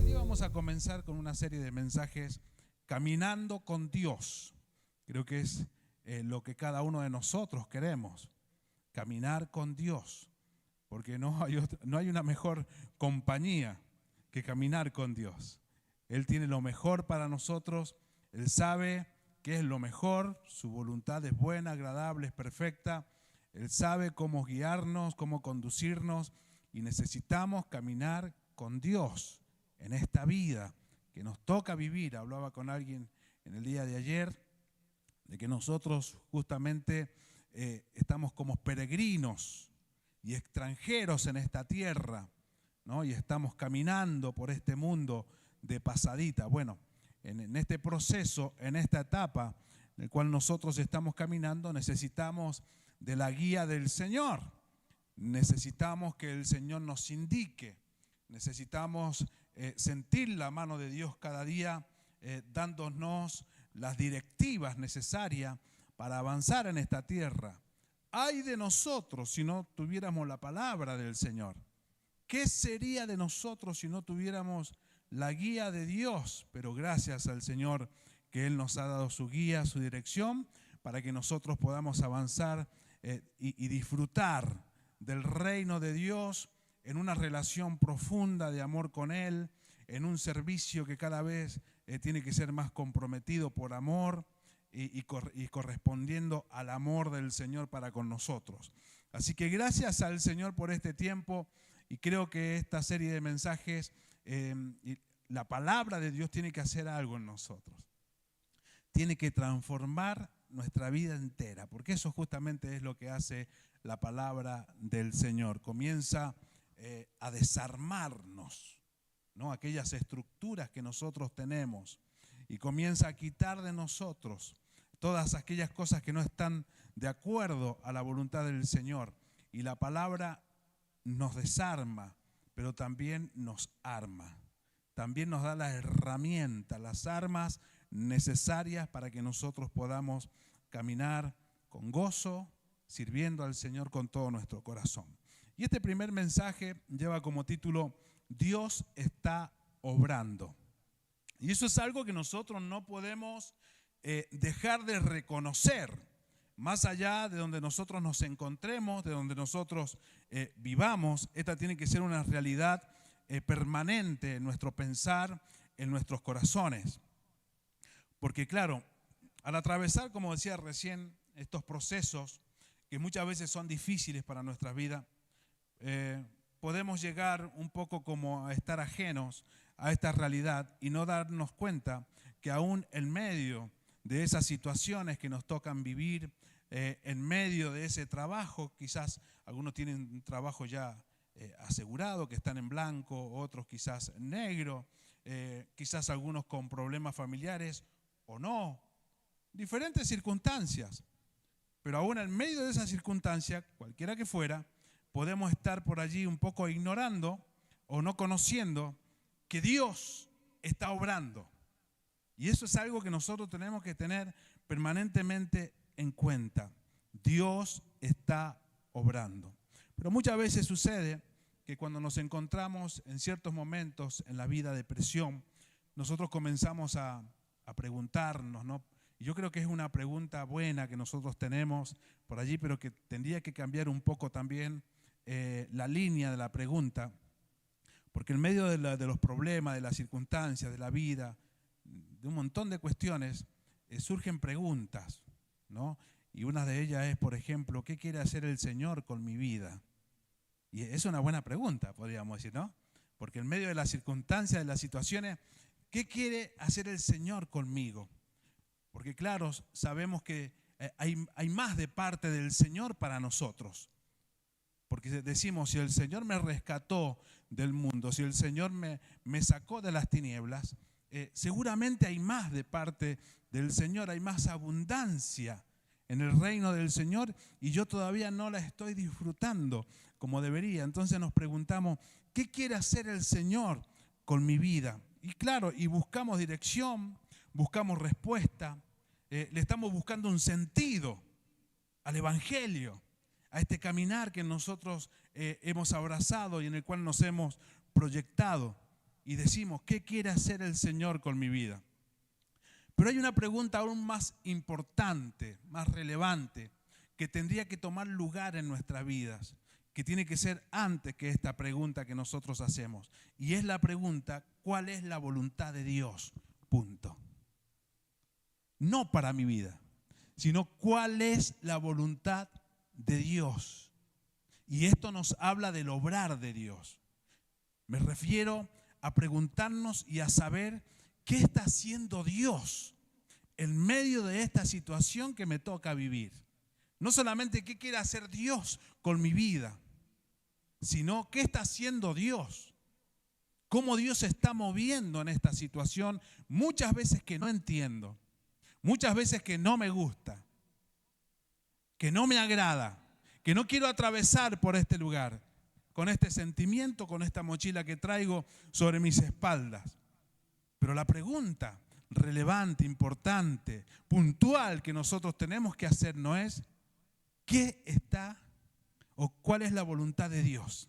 Hoy vamos a comenzar con una serie de mensajes caminando con Dios. Creo que es lo que cada uno de nosotros queremos, caminar con Dios, porque no hay una mejor compañía que caminar con Dios. Él tiene lo mejor para nosotros, Él sabe qué es lo mejor, su voluntad es buena, agradable, es perfecta. Él sabe cómo guiarnos, cómo conducirnos, y necesitamos caminar con Dios en esta vida que nos toca vivir. Hablaba con alguien en el día de ayer de que nosotros justamente estamos como peregrinos y extranjeros en esta tierra, ¿no? Y estamos caminando por este mundo de pasadita. Bueno, en este proceso, en esta etapa en el cual nosotros estamos caminando, necesitamos de la guía del Señor. Necesitamos que el Señor nos indique. Necesitamos sentir la mano de Dios cada día, dándonos las directivas necesarias para avanzar en esta tierra. Ay de nosotros si no tuviéramos la palabra del Señor. ¿Qué sería de nosotros si no tuviéramos la guía de Dios? Pero gracias al Señor que Él nos ha dado su guía, su dirección, para que nosotros podamos avanzar y disfrutar del reino de Dios en una relación profunda de amor con Él, en un servicio que cada vez tiene que ser más comprometido por amor y correspondiendo al amor del Señor para con nosotros. Así que gracias al Señor por este tiempo, y creo que esta serie de mensajes, la palabra de Dios tiene que hacer algo en nosotros. Tiene que transformar nuestra vida entera, porque eso justamente es lo que hace la palabra del Señor. Comienza a desarmarnos, ¿no? Aquellas estructuras que nosotros tenemos, y comienza a quitar de nosotros todas aquellas cosas que no están de acuerdo a la voluntad del Señor. Y la palabra nos desarma, pero también nos arma. También nos da las herramientas, las armas necesarias para que nosotros podamos caminar con gozo, sirviendo al Señor con todo nuestro corazón. Y este primer mensaje lleva como título: Dios está obrando. Y eso es algo que nosotros no podemos dejar de reconocer, más allá de donde nosotros nos encontremos, de donde nosotros vivamos. Esta tiene que ser una realidad permanente en nuestro pensar, en nuestros corazones. Porque claro, al atravesar, como decía recién, estos procesos que muchas veces son difíciles para nuestra vida, podemos llegar un poco como a estar ajenos a esta realidad y no darnos cuenta que aún en medio de esas situaciones que nos tocan vivir, en medio de ese trabajo, quizás algunos tienen un trabajo ya asegurado, que están en blanco, otros quizás en negro, quizás algunos con problemas familiares o no, diferentes circunstancias. Pero aún en medio de esa circunstancia, cualquiera que fuera, podemos estar por allí un poco ignorando o no conociendo que Dios está obrando. Y eso es algo que nosotros tenemos que tener permanentemente en cuenta. Dios está obrando. Pero muchas veces sucede que cuando nos encontramos en ciertos momentos en la vida de presión, nosotros comenzamos a preguntarnos, ¿no? Y yo creo que es una pregunta buena que nosotros tenemos por allí, pero que tendría que cambiar un poco también la línea de la pregunta, porque en medio de los problemas, de las circunstancias, de la vida, de un montón de cuestiones, surgen preguntas, ¿no? Y una de ellas es, por ejemplo, ¿qué quiere hacer el Señor con mi vida? Y es una buena pregunta, podríamos decir, ¿no? Porque en medio de las circunstancias, de las situaciones, ¿qué quiere hacer el Señor conmigo? Porque claro, sabemos que hay más de parte del Señor para nosotros. Porque decimos, si el Señor me rescató del mundo, si el Señor me sacó de las tinieblas, seguramente hay más de parte del Señor, hay más abundancia en el reino del Señor, y yo todavía no la estoy disfrutando como debería. Entonces nos preguntamos, ¿qué quiere hacer el Señor con mi vida? Y claro, y buscamos dirección, buscamos respuesta, le estamos buscando un sentido al Evangelio, a este caminar que nosotros hemos abrazado y en el cual nos hemos proyectado y decimos, ¿qué quiere hacer el Señor con mi vida? Pero hay una pregunta aún más importante, más relevante, que tendría que tomar lugar en nuestras vidas, que tiene que ser antes que esta pregunta que nosotros hacemos. Y es la pregunta, ¿cuál es la voluntad de Dios? Punto. No para mi vida, sino cuál es la voluntad de Dios. Y esto nos habla del obrar de Dios. Me refiero a preguntarnos y a saber qué está haciendo Dios en medio de esta situación que me toca vivir. No solamente qué quiere hacer Dios con mi vida, sino qué está haciendo Dios. Cómo Dios se está moviendo en esta situación, muchas veces que no entiendo, muchas veces que no me gusta, que no me agrada, que no quiero atravesar por este lugar, con este sentimiento, con esta mochila que traigo sobre mis espaldas. Pero la pregunta relevante, importante, puntual que nosotros tenemos que hacer no es ¿qué está o cuál es la voluntad de Dios?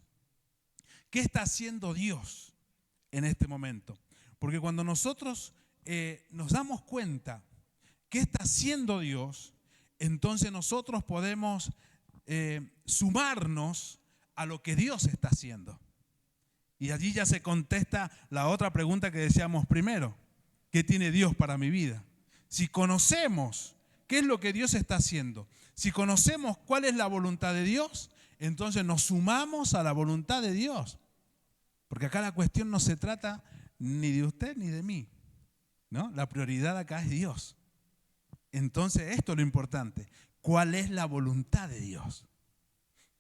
¿Qué está haciendo Dios en este momento? Porque cuando nosotros nos damos cuenta qué está haciendo Dios, entonces nosotros podemos sumarnos a lo que Dios está haciendo. Y allí ya se contesta la otra pregunta que decíamos primero. ¿Qué tiene Dios para mi vida? Si conocemos qué es lo que Dios está haciendo, si conocemos cuál es la voluntad de Dios, entonces nos sumamos a la voluntad de Dios. Porque acá la cuestión no se trata ni de usted ni de mí, ¿no? La prioridad acá es Dios. Entonces esto es lo importante. ¿Cuál es la voluntad de Dios?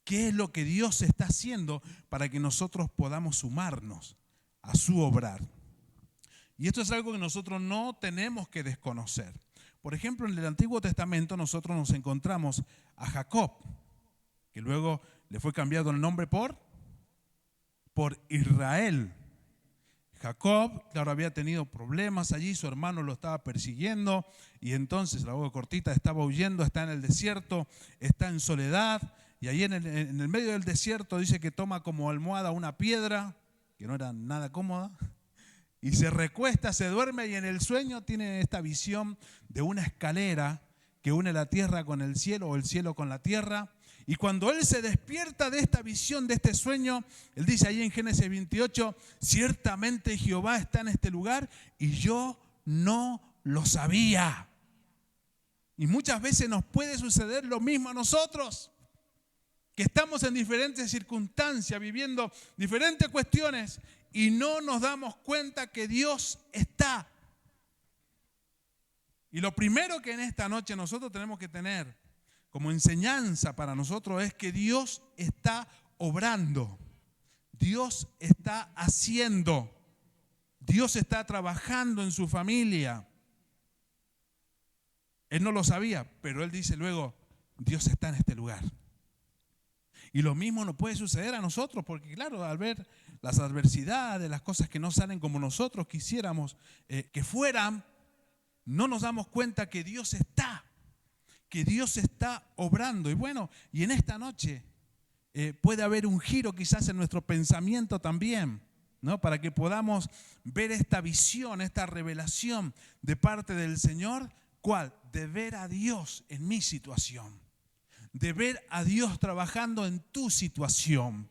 ¿Qué es lo que Dios está haciendo para que nosotros podamos sumarnos a su obrar? Y esto es algo que nosotros no tenemos que desconocer. Por ejemplo, en el Antiguo Testamento nosotros nos encontramos a Jacob, que luego le fue cambiado el nombre por Israel. Jacob, claro, había tenido problemas allí, su hermano lo estaba persiguiendo y entonces, la boca cortita, estaba huyendo, está en el desierto, está en soledad. Y ahí en el medio del desierto dice que toma como almohada una piedra, que no era nada cómoda, y se recuesta, se duerme y en el sueño tiene esta visión de una escalera que une la tierra con el cielo o el cielo con la tierra. Y cuando él se despierta de esta visión, de este sueño, él dice ahí en Génesis 28, ciertamente Jehová está en este lugar y yo no lo sabía. Y muchas veces nos puede suceder lo mismo a nosotros, que estamos en diferentes circunstancias, viviendo diferentes cuestiones y no nos damos cuenta que Dios está. Y lo primero que en esta noche nosotros tenemos que tener como enseñanza para nosotros es que Dios está obrando, Dios está haciendo, Dios está trabajando en su familia. Él no lo sabía, pero él dice luego, Dios está en este lugar. Y lo mismo nos puede suceder a nosotros, porque claro, al ver las adversidades, las cosas que no salen como nosotros quisiéramos que fueran, no nos damos cuenta que Dios está obrando. Y bueno, y en esta noche puede haber un giro quizás en nuestro pensamiento también, ¿no? Para que podamos ver esta visión, esta revelación de parte del Señor. ¿Cuál? De ver a Dios en mi situación. De ver a Dios trabajando en tu situación.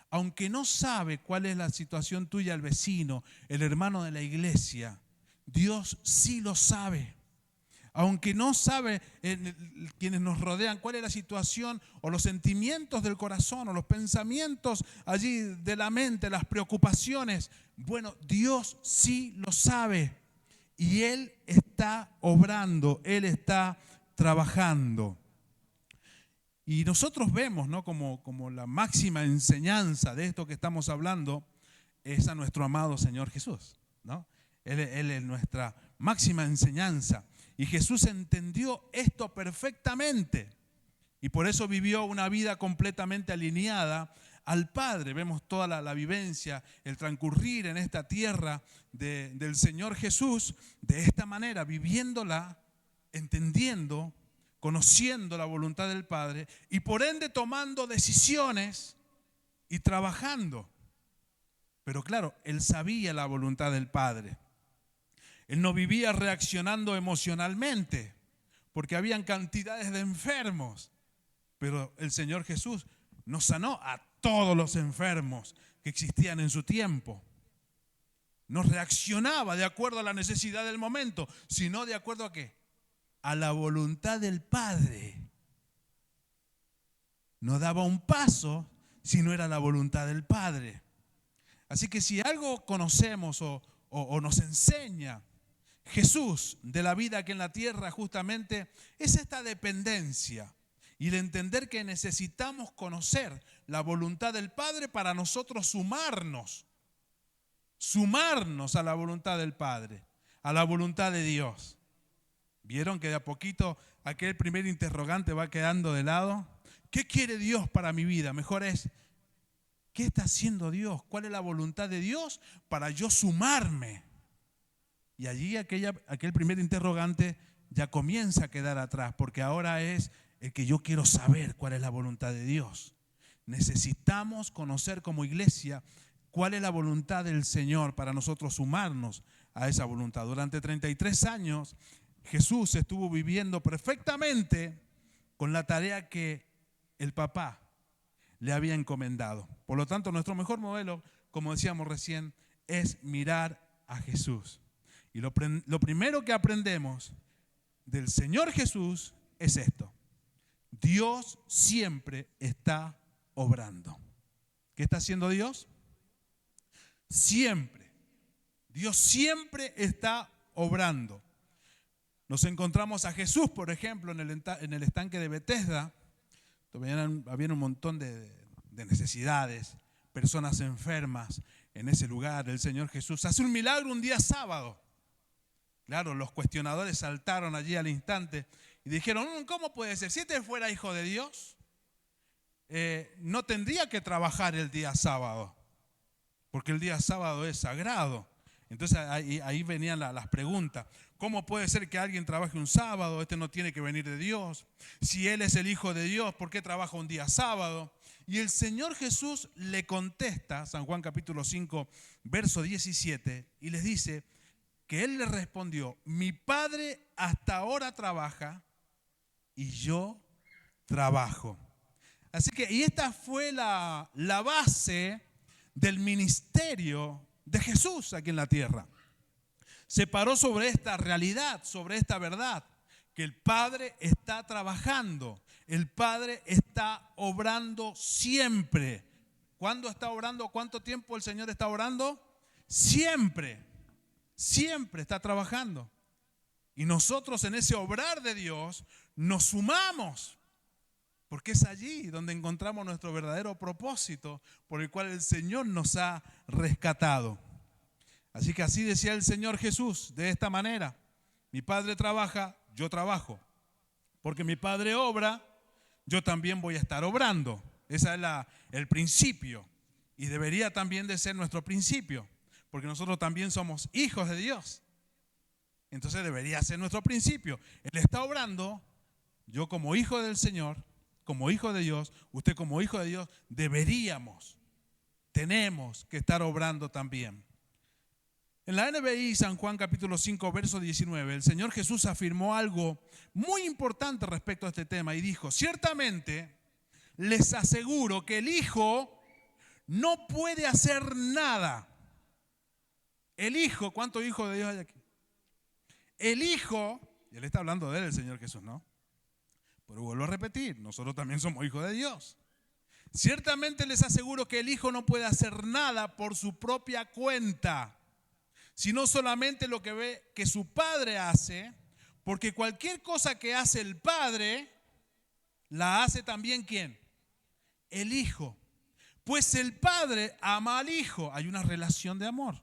Aunque no sabe cuál es la situación tuya, el vecino, el hermano de la iglesia, Dios sí lo sabe. Aunque no sabe quienes nos rodean cuál es la situación o los sentimientos del corazón o los pensamientos allí de la mente, las preocupaciones, bueno, Dios sí lo sabe y Él está obrando, Él está trabajando. Y nosotros vemos, ¿no? como la máxima enseñanza de esto que estamos hablando es a nuestro amado Señor Jesús, ¿no? Él es nuestra máxima enseñanza. Y Jesús entendió esto perfectamente. Y por eso vivió una vida completamente alineada al Padre. Vemos toda la vivencia, el transcurrir en esta tierra del Señor Jesús de esta manera, viviéndola, entendiendo conociendo la voluntad del Padre y por ende tomando decisiones y trabajando. Pero claro, él sabía la voluntad del Padre. Él no vivía reaccionando emocionalmente, porque habían cantidades de enfermos. Pero el Señor Jesús no sanó a todos los enfermos que existían en su tiempo. No reaccionaba de acuerdo a la necesidad del momento, sino de acuerdo a ¿qué? A la voluntad del Padre. No daba un paso si no era la voluntad del Padre. Así que si algo conocemos o nos enseña Jesús de la vida aquí en la tierra, justamente es esta dependencia y el entender que necesitamos conocer la voluntad del Padre para nosotros sumarnos a la voluntad del Padre, a la voluntad de Dios. ¿Vieron que de a poquito aquel primer interrogante va quedando de lado? ¿Qué quiere Dios para mi vida? Mejor es, ¿qué está haciendo Dios? ¿Cuál es la voluntad de Dios para yo sumarme? Y allí aquel primer interrogante ya comienza a quedar atrás, porque ahora es el que yo quiero saber cuál es la voluntad de Dios. Necesitamos conocer como iglesia cuál es la voluntad del Señor para nosotros sumarnos a esa voluntad. Durante 33 años Jesús estuvo viviendo perfectamente con la tarea que el papá le había encomendado. Por lo tanto, nuestro mejor modelo, como decíamos recién, es mirar a Jesús. Y lo primero que aprendemos del Señor Jesús es esto: Dios siempre está obrando. ¿Qué está haciendo Dios? Siempre. Dios siempre está obrando. Nos encontramos a Jesús, por ejemplo, en el estanque de Betesda. Había un montón de necesidades, personas enfermas en ese lugar. El Señor Jesús hace un milagro un día sábado. Claro, los cuestionadores saltaron allí al instante y dijeron, ¿cómo puede ser? Si este fuera hijo de Dios, no tendría que trabajar el día sábado, porque el día sábado es sagrado. Entonces ahí venían las preguntas. ¿Cómo puede ser que alguien trabaje un sábado? Este no tiene que venir de Dios. Si Él es el Hijo de Dios, ¿por qué trabaja un día sábado? Y el Señor Jesús le contesta, San Juan capítulo 5, verso 17, y les dice que Él le respondió, mi Padre hasta ahora trabaja y yo trabajo. Así que, y esta fue la base del ministerio de Jesús aquí en la tierra. Se paró sobre esta realidad, sobre esta verdad, que el Padre está trabajando, el Padre está obrando siempre. ¿Cuándo está obrando? ¿Cuánto tiempo el Señor está obrando? Siempre, siempre está trabajando. Y nosotros en ese obrar de Dios nos sumamos, porque es allí donde encontramos nuestro verdadero propósito por el cual el Señor nos ha rescatado. Así que así decía el Señor Jesús, de esta manera: mi Padre trabaja, yo trabajo. Porque mi Padre obra, yo también voy a estar obrando. Ese es el principio. Y debería también de ser nuestro principio, porque nosotros también somos hijos de Dios. Entonces debería ser nuestro principio. Él está obrando, yo como hijo del Señor, como hijo de Dios, usted como hijo de Dios, tenemos que estar obrando también. En la NBI, San Juan capítulo 5, verso 19, el Señor Jesús afirmó algo muy importante respecto a este tema y dijo, ciertamente les aseguro que el Hijo no puede hacer nada. El Hijo, ¿cuántos hijos de Dios hay aquí? El Hijo, y él está hablando de él, el Señor Jesús, ¿no? Pero vuelvo a repetir, nosotros también somos hijos de Dios. Ciertamente les aseguro que el Hijo no puede hacer nada por su propia cuenta, sino solamente lo que ve que su Padre hace, porque cualquier cosa que hace el Padre, la hace también ¿quién? El Hijo. Pues el Padre ama al Hijo, hay una relación de amor,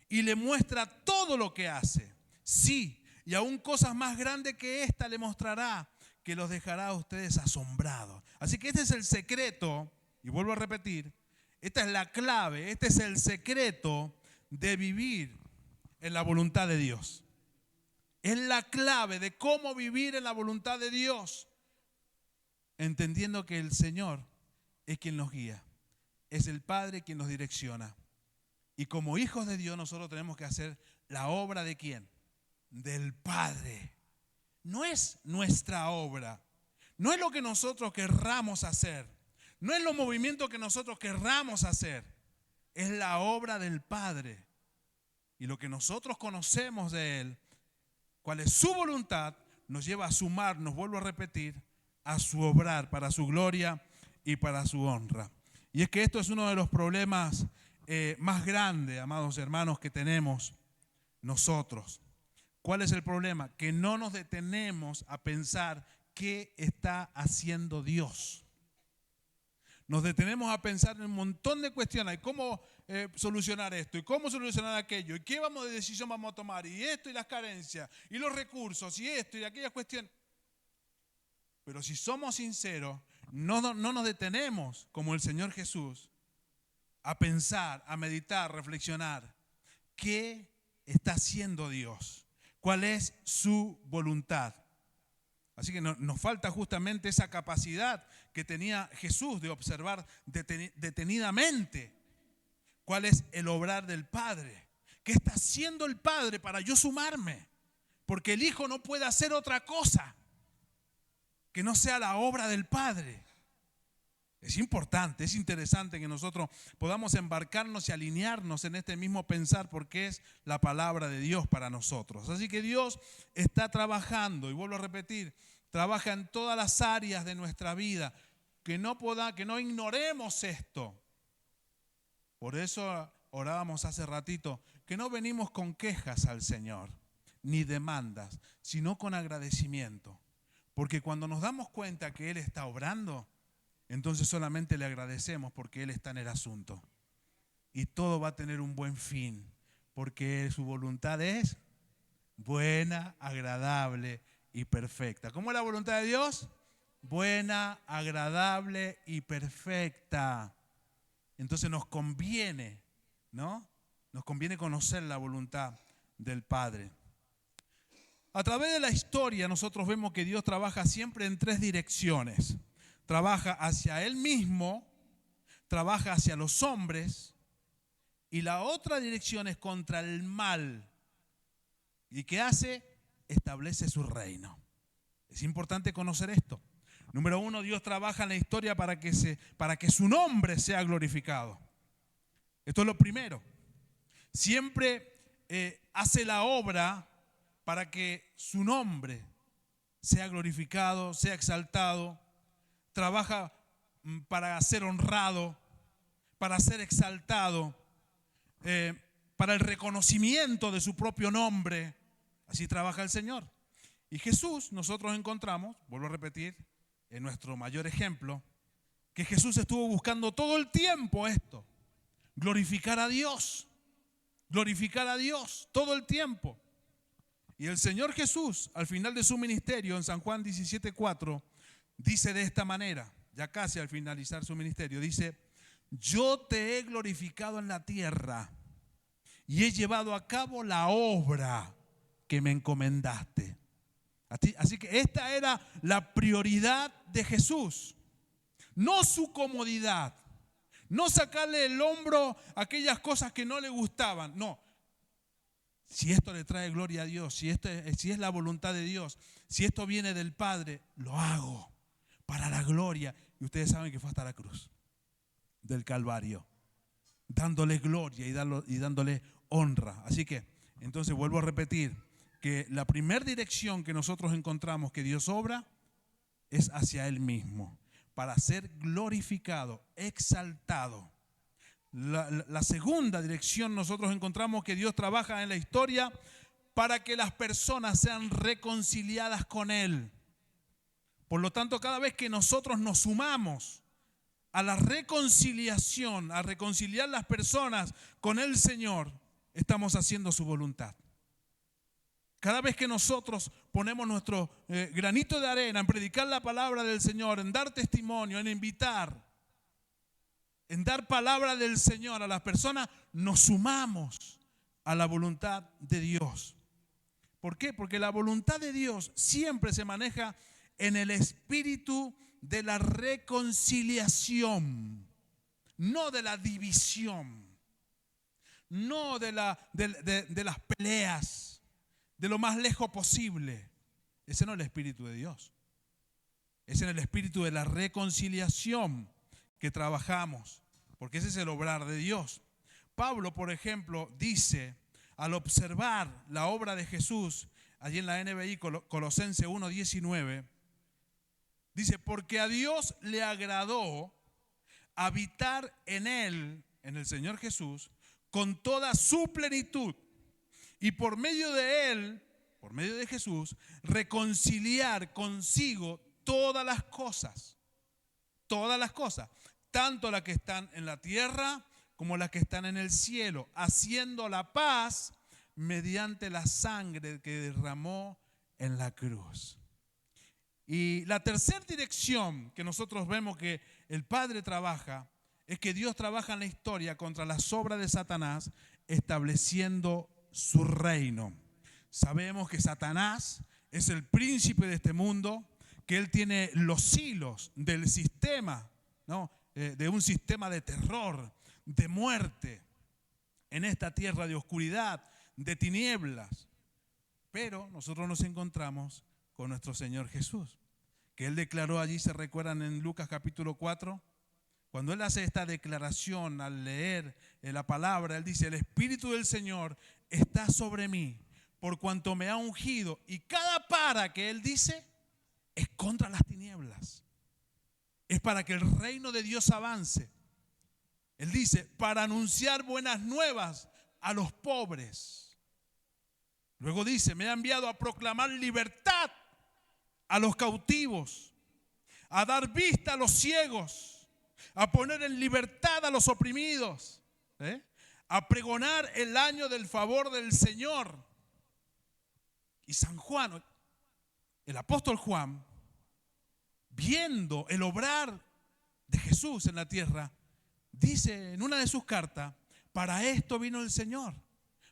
y le muestra todo lo que hace. Sí, y aún cosas más grandes que esta le mostrará, que los dejará a ustedes asombrados. Así que este es el secreto, y vuelvo a repetir, esta es la clave, este es el secreto de vivir en la voluntad de Dios. Es la clave de cómo vivir en la voluntad de Dios, entendiendo que el Señor es quien nos guía, es el Padre quien nos direcciona. Y como hijos de Dios nosotros tenemos que hacer la obra ¿de quién? Del Padre. No es nuestra obra, no es lo que nosotros querramos hacer, no es los movimientos que nosotros querramos hacer, es la obra del Padre. Y lo que nosotros conocemos de Él, cuál es su voluntad, nos lleva a sumarnos, vuelvo a repetir, a su obrar para su gloria y para su honra. Y es que esto es uno de los problemas más grandes, amados hermanos, que tenemos nosotros. ¿Cuál es el problema? Que no nos detenemos a pensar qué está haciendo Dios. Nos detenemos a pensar en un montón de cuestiones, cómo solucionar esto y cómo solucionar aquello, y qué decisión vamos a tomar, y esto y las carencias, y los recursos, y esto y aquellas cuestiones. Pero si somos sinceros, no nos detenemos, como el Señor Jesús, a pensar, a meditar, reflexionar. ¿Qué está haciendo Dios? ¿Cuál es su voluntad? Así que nos falta justamente esa capacidad que tenía Jesús de observar detenidamente cuál es el obrar del Padre. ¿Qué está haciendo el Padre para yo sumarme? Porque el Hijo no puede hacer otra cosa que no sea la obra del Padre. Es importante, es interesante que nosotros podamos embarcarnos y alinearnos en este mismo pensar, porque es la palabra de Dios para nosotros. Así que Dios está trabajando, y vuelvo a repetir, trabaja en todas las áreas de nuestra vida, que no ignoremos esto. Por eso orábamos hace ratito, que no venimos con quejas al Señor, ni demandas, sino con agradecimiento. Porque cuando nos damos cuenta que Él está obrando, entonces solamente le agradecemos porque Él está en el asunto. Y todo va a tener un buen fin, porque su voluntad es buena, agradable y perfecta. ¿Cómo es la voluntad de Dios? Buena, agradable y perfecta. Entonces nos conviene, ¿no? Nos conviene conocer la voluntad del Padre. A través de la historia nosotros vemos que Dios trabaja siempre en tres direcciones. Trabaja hacia Él mismo, trabaja hacia los hombres, y la otra dirección es contra el mal. ¿Y qué hace? Establece su reino. Es importante conocer esto. Número uno, Dios trabaja en la historia para que su nombre sea glorificado. Esto es lo primero. Siempre hace la obra para que su nombre sea glorificado, sea exaltado. Trabaja para ser honrado, para ser exaltado, para el reconocimiento de su propio nombre. Así trabaja el Señor. Y Jesús, nosotros encontramos, vuelvo a repetir, en nuestro mayor ejemplo, que Jesús estuvo buscando todo el tiempo esto, glorificar a Dios, todo el tiempo. Y el Señor Jesús, al final de su ministerio, en San Juan 17:4, dice de esta manera, ya casi al finalizar su ministerio, dice: yo te he glorificado en la tierra y he llevado a cabo la obra que me encomendaste. Así que esta era la prioridad de Jesús, no su comodidad, no sacarle el hombro a aquellas cosas que no le gustaban, no. Si esto le trae gloria a Dios, si es la voluntad de Dios, si esto viene del Padre, lo hago para la gloria. Y ustedes saben que fue hasta la cruz del Calvario, dándole gloria y dándole honra. Así que, entonces vuelvo a repetir, que la primera dirección que nosotros encontramos que Dios obra es hacia Él mismo, para ser glorificado, exaltado. La segunda dirección nosotros encontramos que Dios trabaja en la historia para que las personas sean reconciliadas con Él. Por lo tanto, cada vez que nosotros nos sumamos a la reconciliación, a reconciliar las personas con el Señor, estamos haciendo su voluntad. Cada vez que nosotros ponemos nuestro granito de arena en predicar la palabra del Señor, en dar testimonio, en invitar, en dar palabra del Señor a las personas, nos sumamos a la voluntad de Dios. ¿Por qué? Porque la voluntad de Dios siempre se maneja en el espíritu de la reconciliación, no de la división, no de las peleas, de lo más lejos posible. Ese no es el espíritu de Dios. Es en el espíritu de la reconciliación que trabajamos, porque ese es el obrar de Dios. Pablo, por ejemplo, dice, al observar la obra de Jesús, allí en la NBI, Colosenses 1:19, dice, porque a Dios le agradó habitar en él, en el Señor Jesús, con toda su plenitud, y por medio de él, por medio de Jesús, reconciliar consigo todas las cosas, tanto las que están en la tierra como las que están en el cielo, haciendo la paz mediante la sangre que derramó en la cruz. Y la tercera dirección que nosotros vemos que el Padre trabaja es que Dios trabaja en la historia contra las obras de Satanás, estableciendo su reino. Sabemos que Satanás es el príncipe de este mundo, que él tiene los hilos del sistema, ¿no? De un sistema de terror, de muerte en esta tierra de oscuridad, de tinieblas. Pero nosotros nos encontramos con nuestro Señor Jesús, que él declaró allí, se recuerdan en Lucas capítulo 4, cuando él hace esta declaración al leer la palabra, él dice, el Espíritu del Señor está sobre mí, por cuanto me ha ungido, y cada para que él dice es contra las tinieblas, es para que el reino de Dios avance. Él dice, para anunciar buenas nuevas a los pobres. Luego dice, me ha enviado a proclamar libertad a los cautivos, a dar vista a los ciegos, a poner en libertad a los oprimidos, a pregonar el año del favor del Señor. Y San Juan, el apóstol Juan, viendo el obrar de Jesús en la tierra, dice en una de sus cartas, para esto vino el Señor,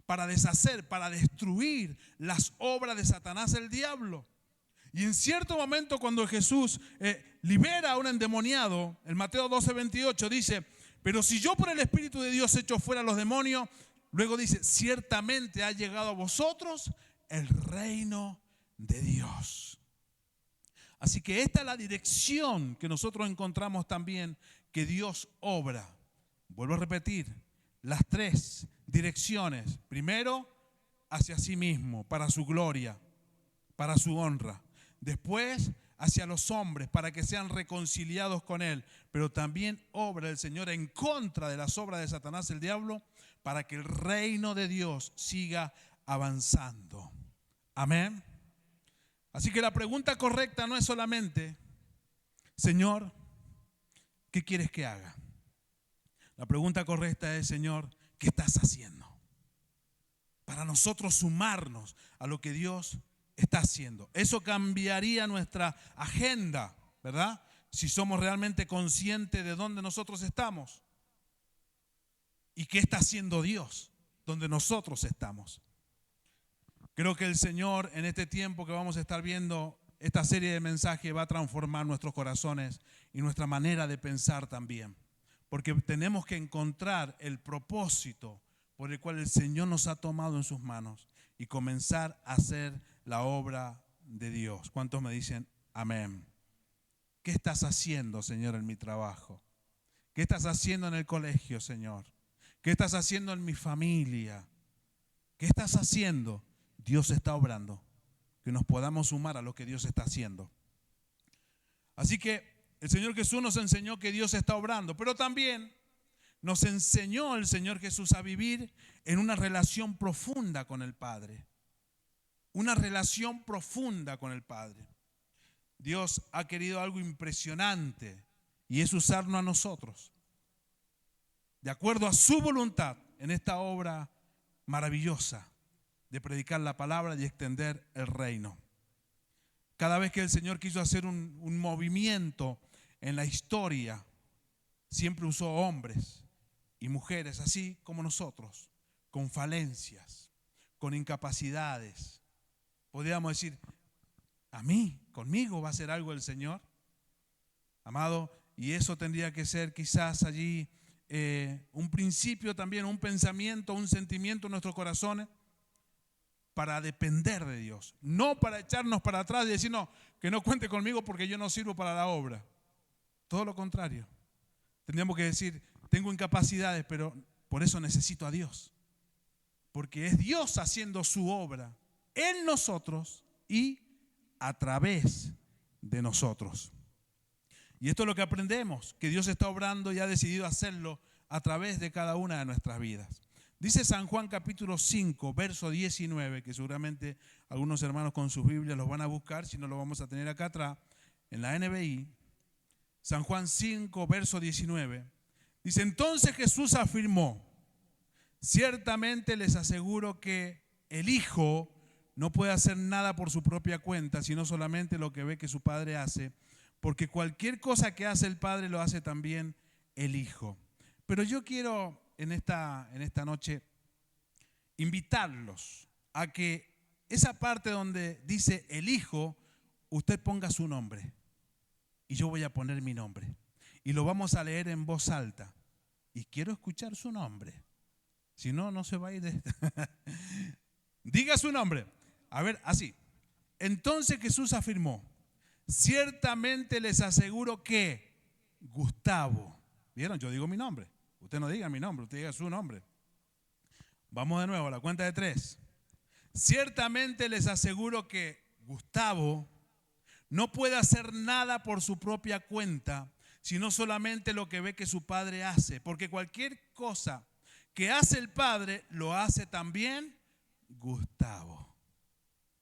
para deshacer, para destruir las obras de Satanás el diablo. Y en cierto momento cuando Jesús libera a un endemoniado, en Mateo 12:28 dice, pero si yo por el Espíritu de Dios echo fuera a los demonios, luego dice, ciertamente ha llegado a vosotros el reino de Dios. Así que esta es la dirección que nosotros encontramos también que Dios obra. Vuelvo a repetir, las tres direcciones. Primero, hacia sí mismo, para su gloria, para su honra. Después, hacia los hombres, para que sean reconciliados con Él. Pero también obra el Señor en contra de las obras de Satanás, el diablo, para que el reino de Dios siga avanzando. Amén. Así que la pregunta correcta no es solamente, Señor, ¿qué quieres que haga? La pregunta correcta es, Señor, ¿qué estás haciendo? Para nosotros sumarnos a lo que Dios está haciendo. Eso cambiaría nuestra agenda, ¿verdad? Si somos realmente conscientes de dónde nosotros estamos y qué está haciendo Dios donde nosotros estamos. Creo que el Señor en este tiempo que vamos a estar viendo esta serie de mensajes va a transformar nuestros corazones y nuestra manera de pensar también. Porque tenemos que encontrar el propósito por el cual el Señor nos ha tomado en sus manos y comenzar a hacer la obra de Dios. ¿Cuántos me dicen amén? ¿Qué estás haciendo, Señor, en mi trabajo? ¿Qué estás haciendo en el colegio, Señor? ¿Qué estás haciendo en mi familia? ¿Qué estás haciendo? Dios está obrando, que nos podamos sumar a lo que Dios está haciendo. Así que el Señor Jesús nos enseñó que Dios está obrando, pero también nos enseñó el Señor Jesús a vivir en una relación profunda con el Padre. Una relación profunda con el Padre. Dios ha querido algo impresionante y es usarnos a nosotros, de acuerdo a su voluntad, en esta obra maravillosa de predicar la palabra y extender el reino. Cada vez que el Señor quiso hacer un movimiento en la historia, siempre usó hombres y mujeres, así como nosotros, con falencias, con incapacidades, podríamos decir, a mí, conmigo va a hacer algo el Señor. Amado, y eso tendría que ser quizás allí un principio también, un pensamiento, un sentimiento en nuestros corazones para depender de Dios. No para echarnos para atrás y decir, no, que no cuente conmigo porque yo no sirvo para la obra. Todo lo contrario. Tendríamos que decir, tengo incapacidades, pero por eso necesito a Dios. Porque es Dios haciendo su obra en nosotros y a través de nosotros. Y esto es lo que aprendemos, que Dios está obrando y ha decidido hacerlo a través de cada una de nuestras vidas. Dice San Juan capítulo 5, verso 19, que seguramente algunos hermanos con sus Biblias los van a buscar, si no lo vamos a tener acá atrás, en la NBI. San Juan 5, verso 19. Dice, entonces Jesús afirmó, ciertamente les aseguro que el Hijo no puede hacer nada por su propia cuenta, sino solamente lo que ve que su Padre hace, porque cualquier cosa que hace el Padre lo hace también el Hijo. Pero yo quiero en esta noche invitarlos a que esa parte donde dice el Hijo, usted ponga su nombre y yo voy a poner mi nombre. Y lo vamos a leer en voz alta. Y quiero escuchar su nombre. Si no, no se va a ir de esta. Diga su nombre. A ver, así. Entonces Jesús afirmó, ciertamente les aseguro que Gustavo, ¿vieron? Yo digo mi nombre. Usted no diga mi nombre, usted diga su nombre. Vamos de nuevo a la cuenta de 3. Ciertamente les aseguro que Gustavo no puede hacer nada por su propia cuenta, sino solamente lo que ve que su padre hace. Porque cualquier cosa que hace el padre, lo hace también Gustavo.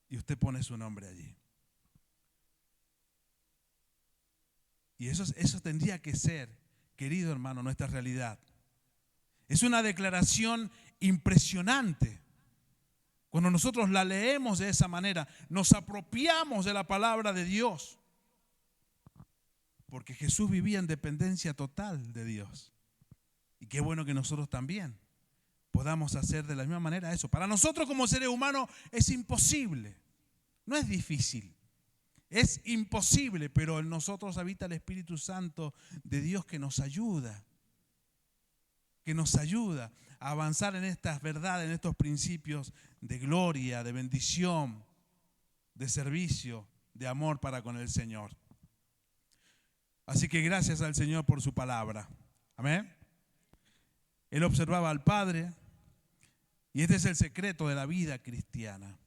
Y usted pone su nombre allí. Y eso tendría que ser, querido hermano, nuestra realidad. Es una declaración impresionante. Cuando nosotros la leemos de esa manera, nos apropiamos de la palabra de Dios. Porque Jesús vivía en dependencia total de Dios. Y qué bueno que nosotros también podamos hacer de la misma manera eso. Para nosotros como seres humanos es imposible. No es difícil. Es imposible, pero en nosotros habita el Espíritu Santo de Dios que nos ayuda. Que nos ayuda a avanzar en estas verdades, en estos principios de gloria, de bendición, de servicio, de amor para con el Señor. Así que gracias al Señor por su palabra. Amén. Él observaba al Padre y este es el secreto de la vida cristiana.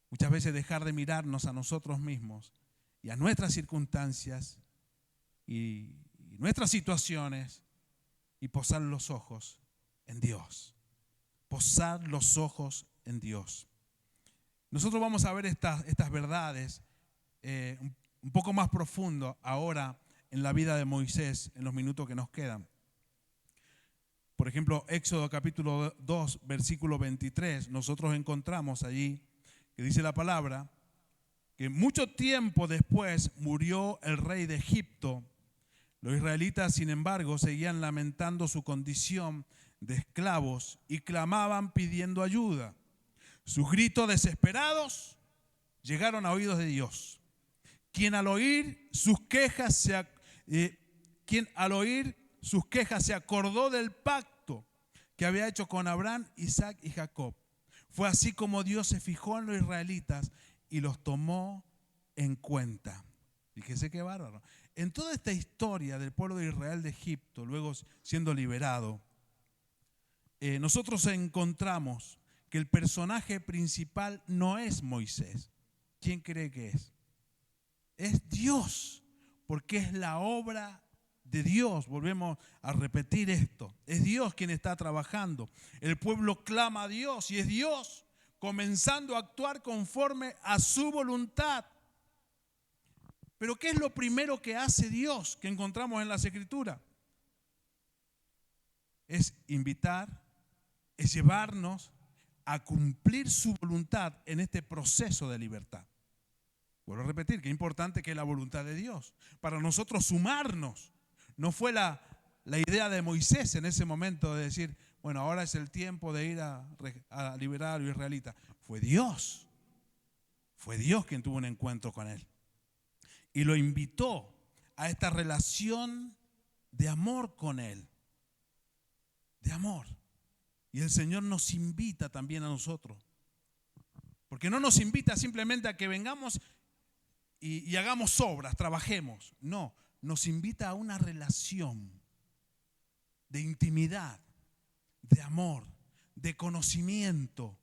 Muchas veces dejar de mirarnos a nosotros mismos y a nuestras circunstancias y nuestras situaciones y posar los ojos en Dios. Posar los ojos en Dios. Nosotros vamos a ver estas verdades un poco más profundo ahora en la vida de Moisés en los minutos que nos quedan. Por ejemplo, Éxodo capítulo 2, versículo 23, nosotros encontramos allí que dice la palabra que mucho tiempo después murió el rey de Egipto. Los israelitas, sin embargo, seguían lamentando su condición de esclavos y clamaban pidiendo ayuda. Sus gritos desesperados llegaron a oídos de Dios, quien al oír sus quejas se acordó del pacto que había hecho con Abraham, Isaac y Jacob. Fue así como Dios se fijó en los israelitas y los tomó en cuenta. Fíjese qué bárbaro. En toda esta historia del pueblo de Israel de Egipto, luego siendo liberado, nosotros encontramos que el personaje principal no es Moisés. ¿Quién cree que es? Es Dios, porque es la obra de Dios. Volvemos a repetir esto. Es Dios quien está trabajando. El pueblo clama a Dios y es Dios comenzando a actuar conforme a su voluntad. Pero ¿qué es lo primero que hace Dios que encontramos en las Escrituras? Es invitar, es llevarnos a cumplir su voluntad en este proceso de libertad. Vuelvo a repetir, qué importante que es la voluntad de Dios. Para nosotros sumarnos. No fue la idea de Moisés en ese momento de decir, bueno, ahora es el tiempo de ir a liberar a los israelitas. Fue Dios Fue Dios quien tuvo un encuentro con él y lo invitó a esta relación de amor con él, de amor. Y el Señor nos invita también a nosotros, porque no nos invita simplemente a que vengamos y hagamos obras, trabajemos. No, nos invita a una relación de intimidad, de amor, de conocimiento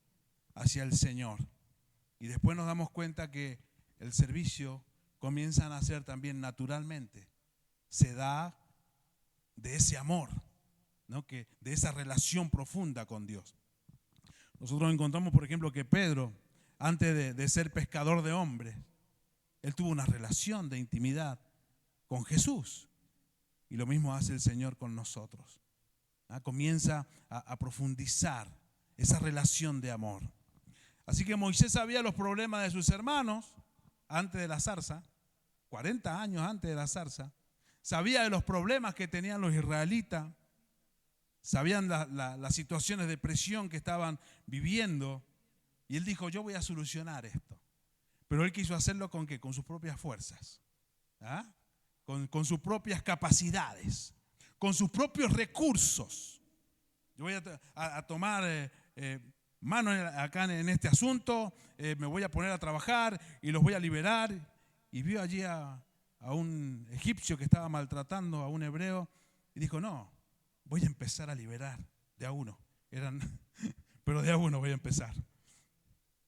hacia el Señor. Y después nos damos cuenta que el servicio comienza a nacer también naturalmente. Se da de ese amor, ¿no? De esa relación profunda con Dios. Nosotros encontramos, por ejemplo, que Pedro, antes de ser pescador de hombres, él tuvo una relación de intimidad con Jesús. Y lo mismo hace el Señor con nosotros. Comienza a profundizar esa relación de amor. Así que Moisés sabía los problemas de sus hermanos antes de la zarza, 40 años antes de la zarza. Sabía de los problemas que tenían los israelitas. Sabían las situaciones de presión que estaban viviendo. Y él dijo, yo voy a solucionar esto. Pero él quiso hacerlo ¿con qué? Con sus propias fuerzas. Con sus propias capacidades. Con sus propios recursos. Yo voy a tomar mano acá en este asunto. Me voy a poner a trabajar y los voy a liberar. Y vio allí a un egipcio que estaba maltratando a un hebreo. Y dijo, no, voy a empezar a liberar de a uno. Pero de a uno voy a empezar.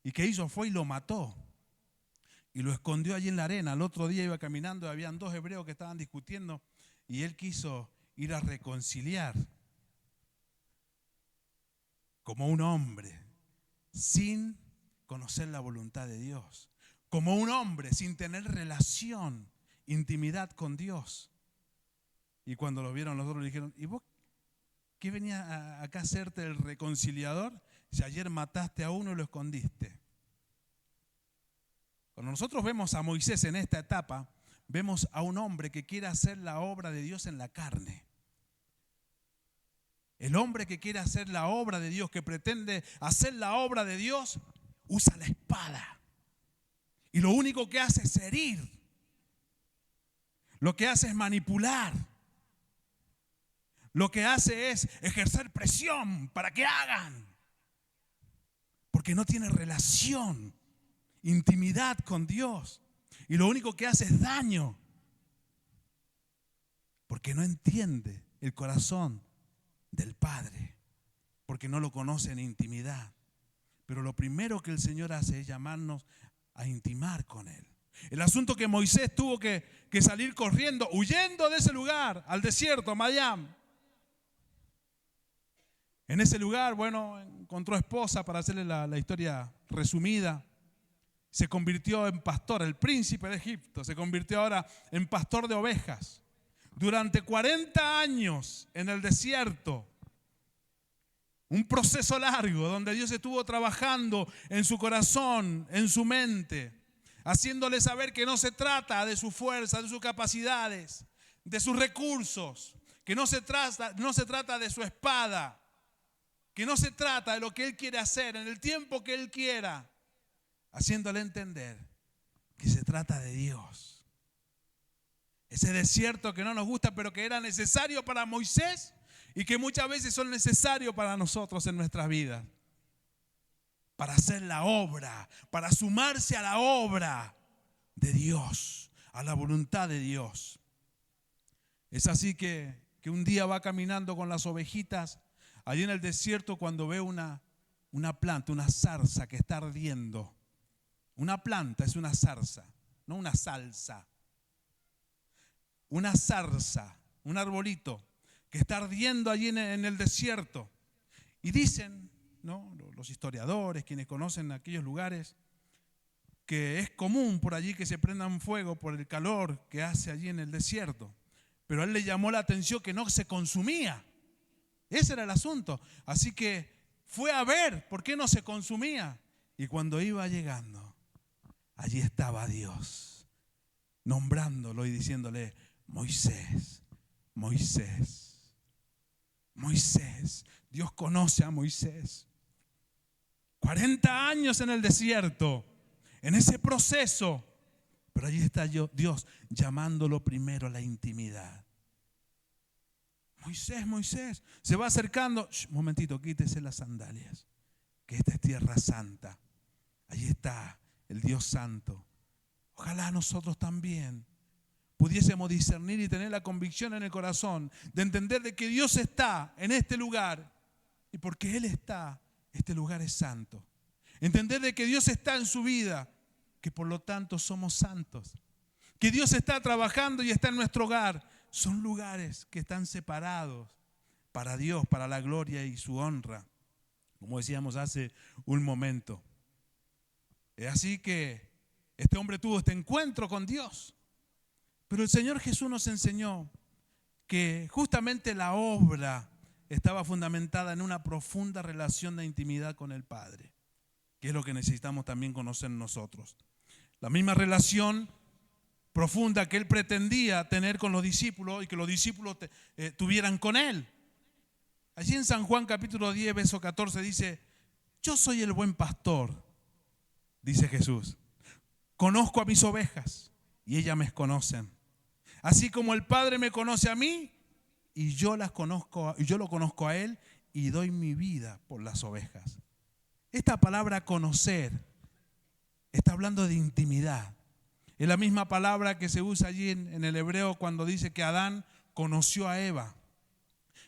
¿Y qué hizo? Fue y lo mató. Y lo escondió allí en la arena. Al otro día iba caminando, habían dos hebreos que estaban discutiendo y él quiso ir a reconciliar como un hombre sin conocer la voluntad de Dios, como un hombre sin tener relación, intimidad con Dios. Y cuando lo vieron los otros le dijeron, ¿y vos qué venías acá a hacerte el reconciliador si ayer mataste a uno y lo escondiste? Cuando nosotros vemos a Moisés en esta etapa, vemos a un hombre que quiere hacer la obra de Dios en la carne. El hombre que quiere hacer la obra de Dios, que pretende hacer la obra de Dios, usa la espada. Y lo único que hace es herir. Lo que hace es manipular. Lo que hace es ejercer presión para que hagan. Porque no tiene relación, intimidad con Dios. Y lo único que hace es daño. Porque no entiende el corazón del Padre. Porque no lo conoce en intimidad. Pero lo primero que el Señor hace es llamarnos a intimar con Él. El asunto que Moisés tuvo que salir corriendo, huyendo de ese lugar, al desierto, a Madián. En ese lugar, bueno, encontró esposa, para hacerle la historia resumida. Se convirtió en pastor, el príncipe de Egipto, se convirtió ahora en pastor de ovejas. Durante 40 años en el desierto, un proceso largo donde Dios estuvo trabajando en su corazón, en su mente, haciéndole saber que no se trata de su fuerza, de sus capacidades, de sus recursos, que no se trata de su espada, que no se trata de lo que Él quiere hacer en el tiempo que Él quiera, haciéndole entender que se trata de Dios. Ese desierto que no nos gusta, pero que era necesario para Moisés y que muchas veces son necesarios para nosotros en nuestras vidas. Para hacer la obra, para sumarse a la obra de Dios, a la voluntad de Dios. Es así que un día va caminando con las ovejitas allí en el desierto cuando ve una planta, una zarza que está ardiendo. Una planta es una zarza, no una salsa. Una zarza, un arbolito que está ardiendo allí en el desierto. Y dicen, ¿no?, los historiadores, quienes conocen aquellos lugares, que es común por allí que se prendan fuego por el calor que hace allí en el desierto. Pero a él le llamó la atención que no se consumía. Ese era el asunto. Así que fue a ver por qué no se consumía. Y cuando iba llegando, allí estaba Dios, nombrándolo y diciéndole, Moisés, Moisés, Moisés. Dios conoce a Moisés. 40 años en el desierto, en ese proceso. Pero allí está Dios llamándolo primero a la intimidad. Moisés, se va acercando. Un momentito, quítese las sandalias, que esta es tierra santa. Allí está el Dios santo. Ojalá nosotros también pudiésemos discernir y tener la convicción en el corazón de entender de que Dios está en este lugar, y porque Él está, este lugar es santo. Entender de que Dios está en su vida, que por lo tanto somos santos. Que Dios está trabajando y está en nuestro hogar. Son lugares que están separados para Dios, para la gloria y su honra, como decíamos hace un momento. Es así que este hombre tuvo este encuentro con Dios. Pero el Señor Jesús nos enseñó que justamente la obra estaba fundamentada en una profunda relación de intimidad con el Padre, que es lo que necesitamos también conocer nosotros. La misma relación profunda que Él pretendía tener con los discípulos y que los discípulos tuvieran con Él. Allí en San Juan capítulo 10, verso 14 dice: yo soy el buen pastor, dice Jesús. Conozco a mis ovejas y ellas me conocen. Así como el Padre me conoce a mí y yo lo conozco a Él y doy mi vida por las ovejas. Esta palabra conocer está hablando de intimidad. Es la misma palabra que se usa allí en el hebreo cuando dice que Adán conoció a Eva.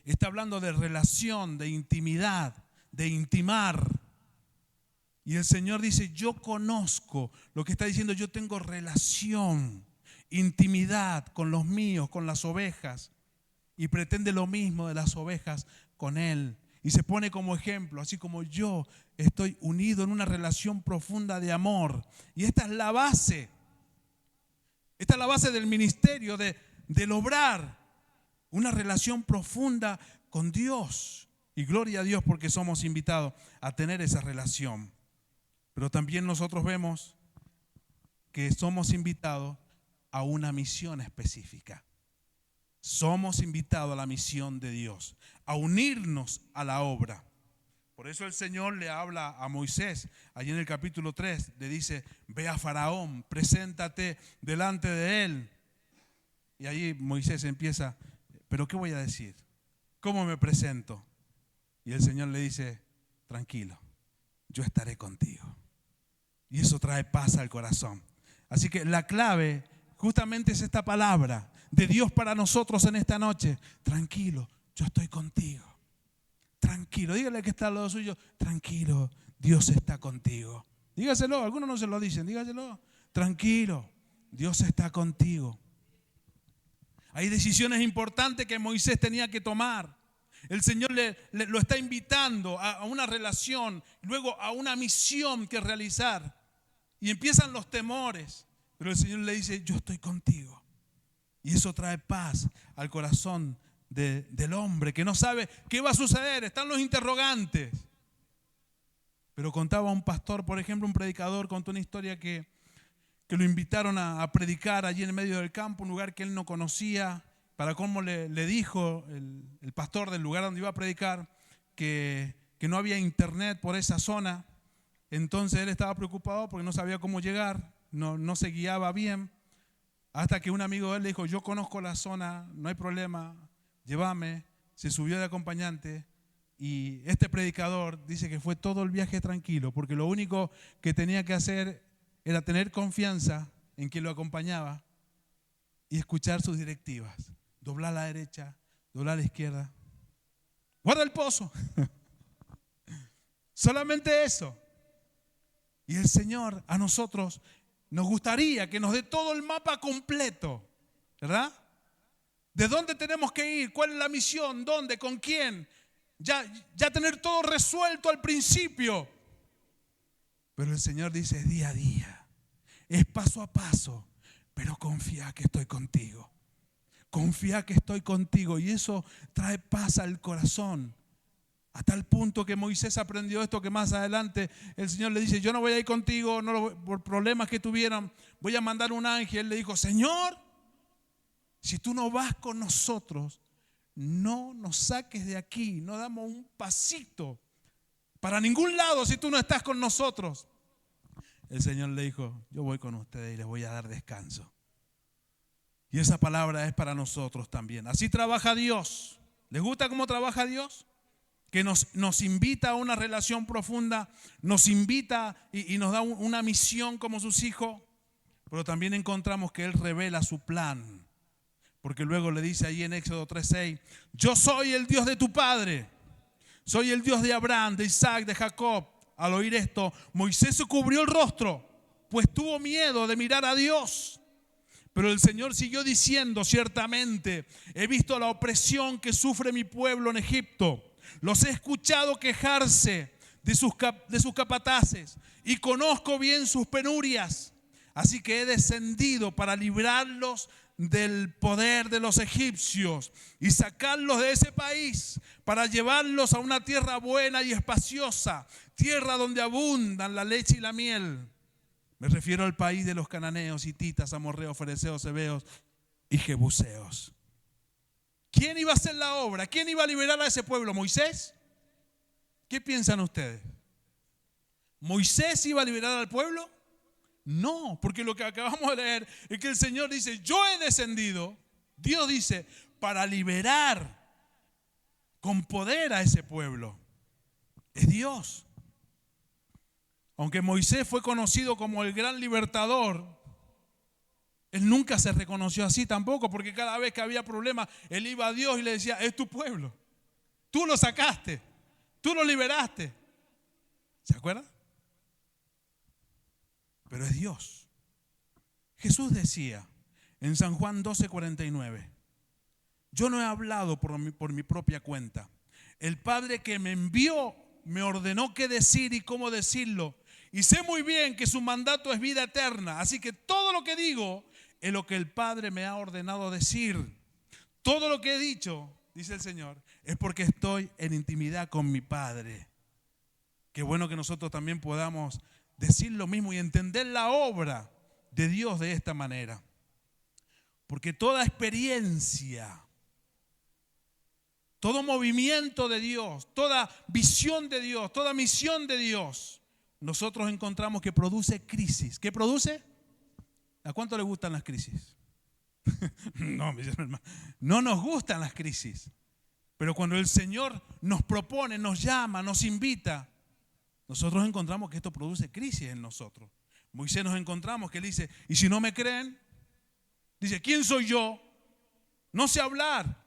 Está hablando de relación, de intimidad, de intimar. Y el Señor dice: yo conozco. Lo que está diciendo, yo tengo relación, intimidad con los míos, con las ovejas. Y pretende lo mismo de las ovejas con Él. Y se pone como ejemplo, así como yo estoy unido en una relación profunda de amor. Y esta es la base. Esta es la base del ministerio, del obrar. Una relación profunda con Dios. Y gloria a Dios porque somos invitados a tener esa relación. Pero también nosotros vemos que somos invitados a una misión específica. Somos invitados a la misión de Dios, a unirnos a la obra. Por eso el Señor le habla a Moisés, allí en el capítulo 3, le dice: ve a Faraón, preséntate delante de él. Y allí Moisés empieza: ¿pero qué voy a decir? ¿Cómo me presento? Y el Señor le dice: tranquilo, yo estaré contigo. Y eso trae paz al corazón. Así que la clave justamente es esta palabra de Dios para nosotros en esta noche: tranquilo, yo estoy contigo. Tranquilo, dígale que está al lado suyo: tranquilo, Dios está contigo. Dígaselo, algunos no se lo dicen, dígaselo: tranquilo, Dios está contigo. Hay decisiones importantes que Moisés tenía que tomar. El Señor lo está invitando a una relación, luego a una misión que realizar. Y empiezan los temores, pero el Señor le dice: yo estoy contigo. Y eso trae paz al corazón del hombre que no sabe qué va a suceder. Están los interrogantes. Pero contaba un pastor, por ejemplo, un predicador, contó una historia que lo invitaron a predicar allí en medio del campo, un lugar que él no conocía. Para cómo le dijo el pastor del lugar donde iba a predicar que no había internet por esa zona. Entonces él estaba preocupado porque no sabía cómo llegar, no se guiaba bien. Hasta que un amigo de él le dijo: yo conozco la zona, no hay problema, llévame. Se subió de acompañante y este predicador dice que fue todo el viaje tranquilo, porque lo único que tenía que hacer era tener confianza en quien lo acompañaba y escuchar sus directivas. Doblar a la derecha, doblar a la izquierda. Guarda el pozo. Solamente eso. Y el Señor a nosotros nos gustaría que nos dé todo el mapa completo, ¿verdad? ¿De dónde tenemos que ir? ¿Cuál es la misión? ¿Dónde? ¿Con quién? Ya tener todo resuelto al principio. Pero el Señor dice: es día a día, es paso a paso, pero confía que estoy contigo. Confía que estoy contigo. Y eso trae paz al corazón. A tal punto que Moisés aprendió esto, que más adelante el Señor le dice: yo no voy a ir contigo por problemas que tuvieran, voy a mandar un ángel. Él le dijo: Señor, si tú no vas con nosotros, no nos saques de aquí, no damos un pasito para ningún lado si tú no estás con nosotros. el Señor le dijo, yo voy con ustedes y les voy a dar descanso. Y esa palabra es para nosotros también. Así trabaja Dios. ¿Les gusta cómo trabaja Dios? Que nos invita a una relación profunda, nos invita y nos da una misión como sus hijos, pero también encontramos que Él revela su plan. Porque luego le dice ahí en Éxodo 3:6, yo soy el Dios de tu padre, soy el Dios de Abraham, de Isaac, de Jacob. Al oír esto, Moisés se cubrió el rostro, pues tuvo miedo de mirar a Dios. Pero el Señor siguió diciendo, ciertamente, he visto la opresión que sufre mi pueblo en Egipto. Los he escuchado quejarse de sus capataces y conozco bien sus penurias. Así que he descendido para librarlos del poder de los egipcios y sacarlos de ese país para llevarlos a una tierra buena y espaciosa, tierra donde abundan la leche y la miel. Me refiero al país de los cananeos, hititas, amorreos, fereceos, heveos y jebuseos. ¿Quién iba a hacer la obra? ¿Quién iba a liberar a ese pueblo? ¿Moisés? ¿Qué piensan ustedes? ¿Moisés iba a liberar al pueblo? No, porque lo que acabamos de leer es que el Señor dice, yo he descendido, Dios dice, para liberar con poder a ese pueblo. Es Dios. Aunque Moisés fue conocido como el gran libertador, él nunca se reconoció así tampoco, porque cada vez que había problemas, él iba a Dios y le decía, es tu pueblo, tú lo sacaste, tú lo liberaste. ¿Se acuerdan? Pero es Dios. Jesús decía en San Juan 12:49, yo no he hablado por mi propia cuenta. El Padre que me envió me ordenó qué decir y cómo decirlo. Y sé muy bien que su mandato es vida eterna. Así que todo lo que digo es lo que el Padre me ha ordenado decir. Todo lo que he dicho, dice el Señor, es porque estoy en intimidad con mi Padre. Qué bueno que nosotros también podamos decir lo mismo y entender la obra de Dios de esta manera. Porque toda experiencia, todo movimiento de Dios, toda visión de Dios, toda misión de Dios, nosotros encontramos que produce crisis. ¿Qué produce? ¿A cuánto le gustan las crisis? No nos gustan las crisis. Pero cuando el Señor nos propone, nos llama, nos invita, nosotros encontramos que esto produce crisis en nosotros. Moisés nos encontramos que él dice, y si no me creen, dice, ¿quién soy yo? No sé hablar.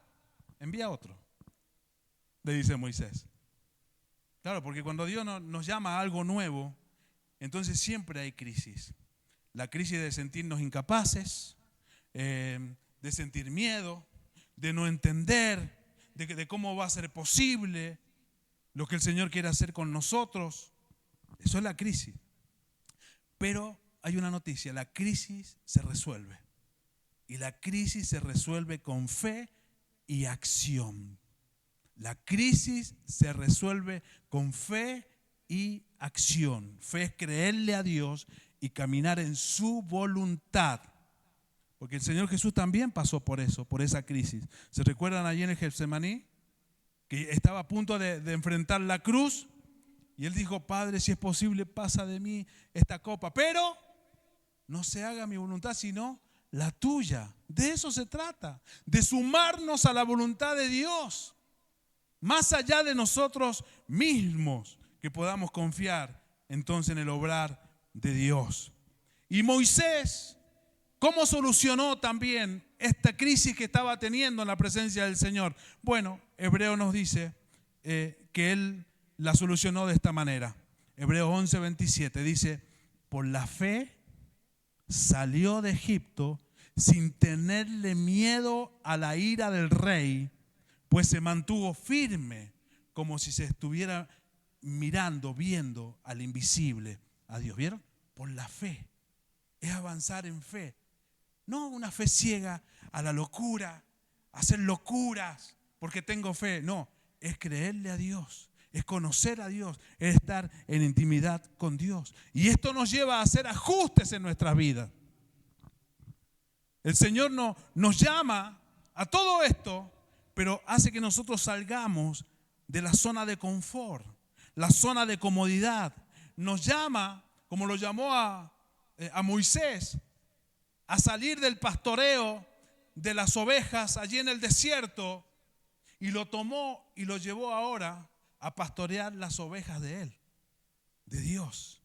Envía a otro, le dice Moisés. Claro, porque cuando Dios nos llama a algo nuevo, entonces siempre hay crisis. La crisis de sentirnos incapaces, de sentir miedo, de no entender, de cómo va a ser posible lo que el Señor quiere hacer con nosotros. Eso es la crisis. Pero hay una noticia, la crisis se resuelve. Y la crisis se resuelve con fe y acción. La crisis se resuelve con fe y acción. Fe es creerle a Dios y caminar en su voluntad. Porque el Señor Jesús también pasó por eso, por esa crisis. ¿Se recuerdan allí en el Getsemaní? Que estaba a punto de enfrentar la cruz. Y Él dijo, Padre, si es posible, pasa de mí esta copa. Pero no se haga mi voluntad, sino la tuya. De eso se trata. De sumarnos a la voluntad de Dios. Más allá de nosotros mismos, que podamos confiar entonces en el obrar de Dios. Y Moisés, ¿cómo solucionó también esta crisis que estaba teniendo en la presencia del Señor? Bueno, Hebreo nos dice que él la solucionó de esta manera. Hebreos 11:27 dice, por la fe salió de Egipto sin tenerle miedo a la ira del rey, pues se mantuvo firme como si se estuviera viendo al invisible, a Dios. ¿Vieron? Por la fe. Es avanzar en fe. No una fe ciega a la locura, hacer locuras porque tengo fe. No, es creerle a Dios, es conocer a Dios, es estar en intimidad con Dios. Y esto nos lleva a hacer ajustes en nuestras vidas. El Señor nos llama a todo esto, pero hace que nosotros salgamos de la zona de confort, la zona de comodidad. Nos llama como lo llamó a Moisés, a salir del pastoreo de las ovejas allí en el desierto, y lo tomó y lo llevó ahora a pastorear las ovejas de él, de Dios.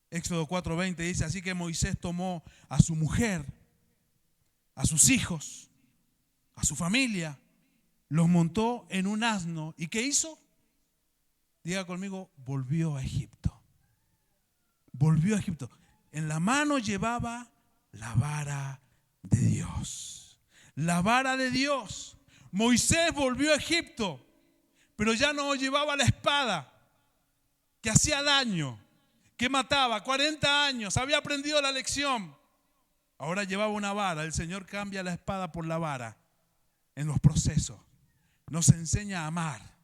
Éxodo 4:20 dice: así que Moisés tomó a su mujer, a sus hijos, a su familia, los montó en un asno. ¿Y qué hizo? Diga conmigo: volvió a Egipto. Volvió a Egipto. En la mano llevaba la vara de Dios. La vara de Dios. Moisés volvió a Egipto, pero ya no llevaba la espada que hacía daño, que mataba. 40 años, había aprendido la lección. Ahora llevaba una vara. El Señor cambia la espada por la vara en los procesos. Nos enseña a amar.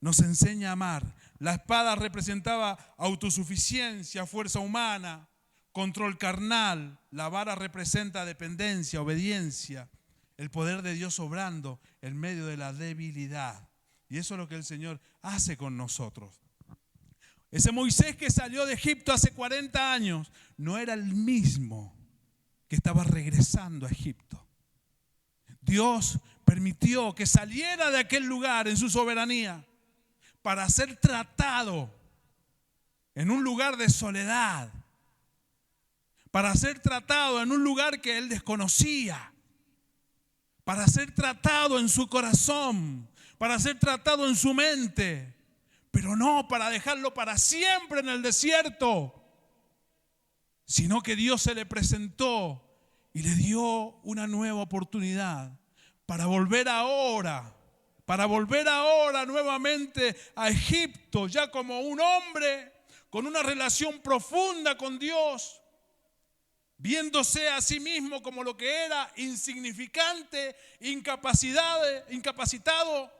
Nos enseña a amar. La espada representaba autosuficiencia, fuerza humana, control carnal. La vara representa dependencia, obediencia, el poder de Dios obrando en medio de la debilidad. Y eso es lo que el Señor hace con nosotros. Ese Moisés que salió de Egipto hace 40 años no era el mismo que estaba regresando a Egipto. Dios permitió que saliera de aquel lugar en su soberanía para ser tratado en un lugar de soledad, para ser tratado en un lugar que él desconocía, para ser tratado en su corazón, para ser tratado en su mente, pero no para dejarlo para siempre en el desierto, sino que Dios se le presentó y le dio una nueva oportunidad para volver ahora nuevamente a Egipto, ya como un hombre con una relación profunda con Dios, viéndose a sí mismo como lo que era, insignificante, incapacitado,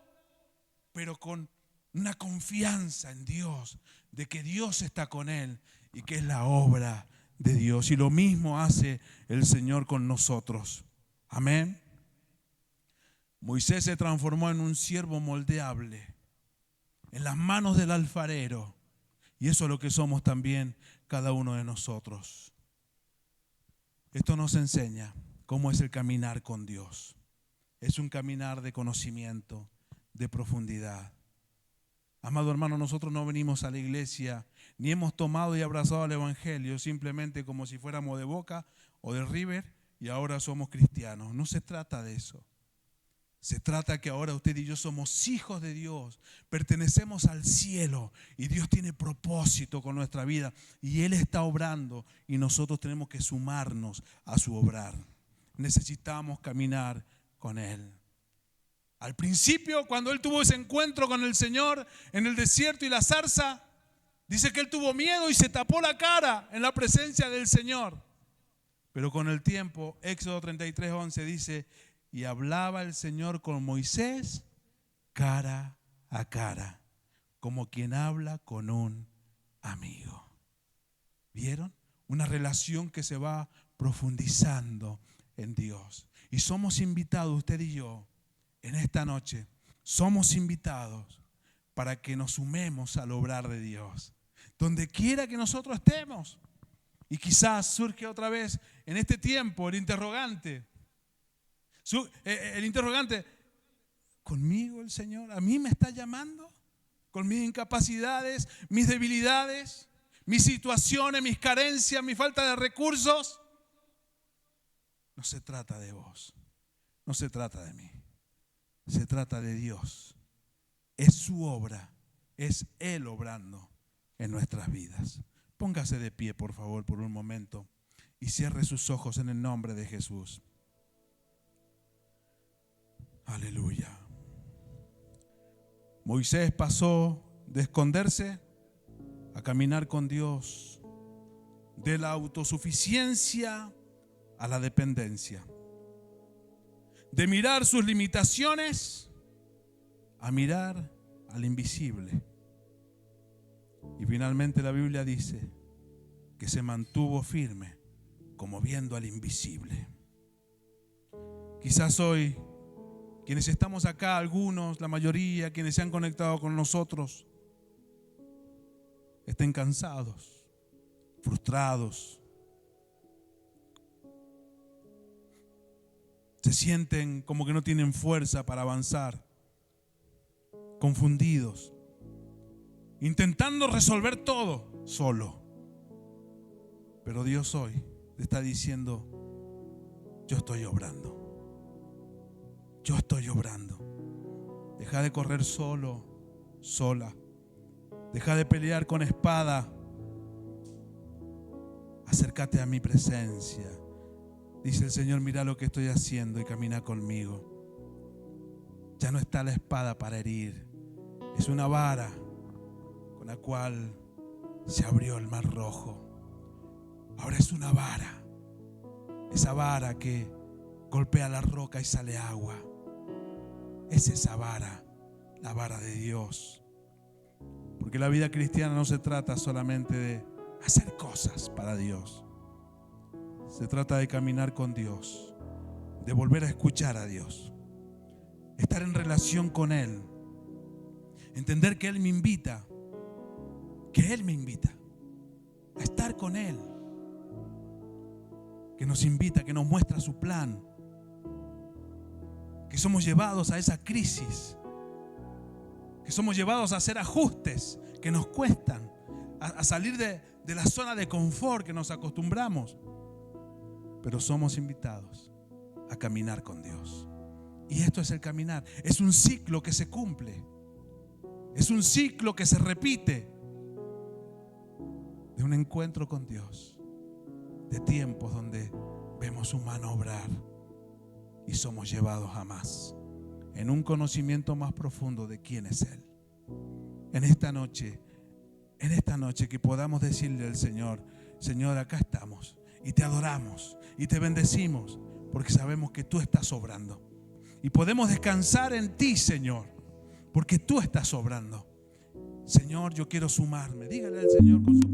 pero con una confianza en Dios, de que Dios está con él y que es la obra de Dios. Y lo mismo hace el Señor con nosotros. Amén. Moisés se transformó en un siervo moldeable en las manos del alfarero, y eso es lo que somos también cada uno de nosotros. Esto nos enseña cómo es el caminar con Dios. Es un caminar de conocimiento, de profundidad. Amado hermano, nosotros no venimos a la iglesia ni hemos tomado y abrazado al evangelio simplemente como si fuéramos de Boca o de River y ahora somos cristianos. No se trata de eso. Se trata que ahora usted y yo somos hijos de Dios, pertenecemos al cielo y Dios tiene propósito con nuestra vida y Él está obrando y nosotros tenemos que sumarnos a su obrar. Necesitamos caminar con Él. Al principio, cuando Él tuvo ese encuentro con el Señor en el desierto y la zarza, dice que Él tuvo miedo y se tapó la cara en la presencia del Señor. Pero con el tiempo, Éxodo 33:11 dice: y hablaba el Señor con Moisés cara a cara, como quien habla con un amigo. ¿Vieron? Una relación que se va profundizando en Dios. Y somos invitados, usted y yo, en esta noche, somos invitados para que nos sumemos al obrar de Dios. Donde quiera que nosotros estemos. Y quizás surge otra vez en este tiempo el interrogante, ¿conmigo el Señor? ¿A mí me está llamando? ¿Con mis incapacidades, mis debilidades, mis situaciones, mis carencias, mi falta de recursos? No se trata de vos, no se trata de mí, se trata de Dios. Es su obra, es Él obrando en nuestras vidas. Póngase de pie, por favor, por un momento y cierre sus ojos en el nombre de Jesús. Aleluya. Moisés pasó de esconderse a caminar con Dios, de la autosuficiencia a la dependencia, de mirar sus limitaciones a mirar al invisible. Y finalmente la Biblia dice que se mantuvo firme como viendo al invisible. Quizás hoy, quienes estamos acá, algunos, la mayoría, quienes se han conectado con nosotros, estén cansados, frustrados, se sienten como que no tienen fuerza para avanzar, confundidos, intentando resolver todo solo. Pero Dios hoy te está diciendo: yo estoy obrando. Yo estoy obrando. Deja de correr solo, sola. Deja de pelear con espada. Acércate a mi presencia. Dice el Señor: mira lo que estoy haciendo y camina conmigo. Ya no está la espada para herir. Es una vara con la cual se abrió el mar rojo. Ahora es una vara. Esa vara que golpea la roca y sale agua. Es esa vara, la vara de Dios. Porque la vida cristiana no se trata solamente de hacer cosas para Dios. Se trata de caminar con Dios, de volver a escuchar a Dios, estar en relación con Él, entender que Él me invita, a estar con Él, que nos invita, que nos muestra su plan, que somos llevados a esa crisis, que somos llevados a hacer ajustes que nos cuestan, a salir de la zona de confort que nos acostumbramos, pero somos invitados a caminar con Dios. Y esto es el caminar, es un ciclo que se cumple, es un ciclo que se repite, de un encuentro con Dios, de tiempos donde vemos su mano obrar y somos llevados a más, en un conocimiento más profundo de quién es Él. En esta noche que podamos decirle al Señor: Señor, acá estamos y te adoramos y te bendecimos, porque sabemos que tú estás obrando y podemos descansar en ti, Señor, porque tú estás obrando. Señor, yo quiero sumarme. Dígale al Señor con su